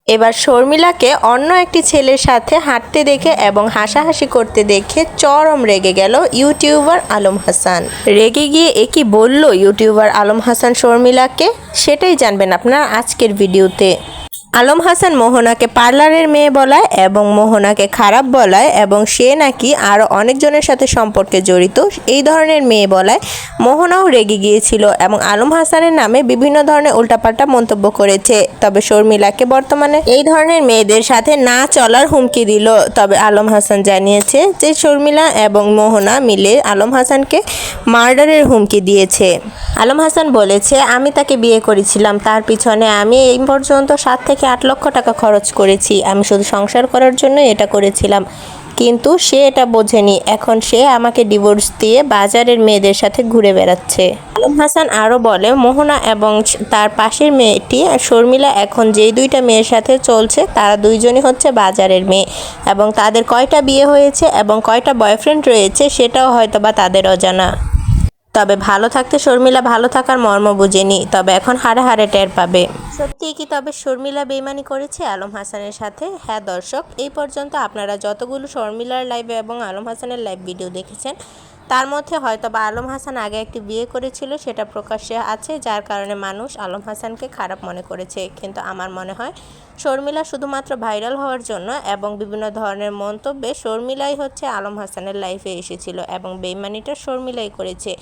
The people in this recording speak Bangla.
এবার শর্মিলাকে অন্য একটি ছেলের সাথে হাঁটতে দেখে এবং হাসাহাসি করতে দেখে চরম রেগে গেল ইউটিউবার আলম হাসান। রেগে গিয়ে একই বলল ইউটিউবার আলম হাসান শর্মিলাকে, সেটাই জানবেন আপনারা আজকের ভিডিওতে। আলম হাসান মোহনাকে পার্লারের মেয়ে বলায় এবং মোহনাকে খারাপ বলায় এবং সে নাকি আরও অনেকজনের সাথে সম্পর্কে জড়িত এই ধরনের মেয়ে বলায় মোহনাও রেগে গিয়েছিল এবং আলম হাসানের নামে বিভিন্ন ধরনের উল্টাপাল্টা মন্তব্য করেছে। তবে শর্মিলাকে বর্তমানে এই ধরনের মেয়েদের সাথে না চলার হুমকি দিল। তবে আলম হাসান জানিয়েছে যে শর্মিলা এবং মোহনা মিলে আলম হাসানকে মার্ডারের হুমকি দিয়েছে। আলম হাসান বলেছে, আমি তাকে বিয়ে করেছিলাম, তার পিছনে আমি এই পর্যন্ত 7 থেকে 8 লক্ষ টাকা খরচ করেছি, আমি শুধু সংসার করার জন্য এটা করেছিলাম, কিন্তু সে এটা বোঝেনি, এখন সে আমাকে ডিভোর্স দিয়ে বাজারের মেয়েদের সাথে ঘুরে বেড়াচ্ছে। আলম হাসান আরও বলে, মোহনা এবং তার পাশের মেয়েটি শর্মিলা এখন যেই দুইটা মেয়ের সাথে চলছে তারা দুইজনই হচ্ছে বাজারের মেয়ে এবং তাদের কয়টা বিয়ে হয়েছে এবং কয়টা বয়ফ্রেন্ড রয়েছে সেটাও হয়তো বা তাদের অজানা। তবে ভালো থাকতে শর্মিলা ভালো থাকার মর্ম বুঝেনি, তবে এখন হাড়ে হাড়ে টের পাবে। সত্যিই কি তবে শর্মিলা বেইমানি করেছে আলম হাসানের সাথে? হ্যাঁ দর্শক, এই পর্যন্ত আপনারা যতগুলো শর্মিলার লাইভ এবং আলম হাসানের লাইভ ভিডিও দেখেছেন তার মধ্যে হয়তো বা আলম হাসান আগে একটি বিয়ে করেছিল সেটা প্রকাশ্যে আছে, যার কারণে মানুষ আলম হাসানকে খারাপ মনে করেছে। কিন্তু আমার মনে হয় শর্মিলা শুধুমাত্র ভাইরাল হওয়ার জন্য এবং বিভিন্ন ধরনের মন্তব্যে শর্মিলাই হচ্ছে আলম হাসানের লাইফে এসেছিল এবং বেইমানিটা শর্মিলাই করেছে।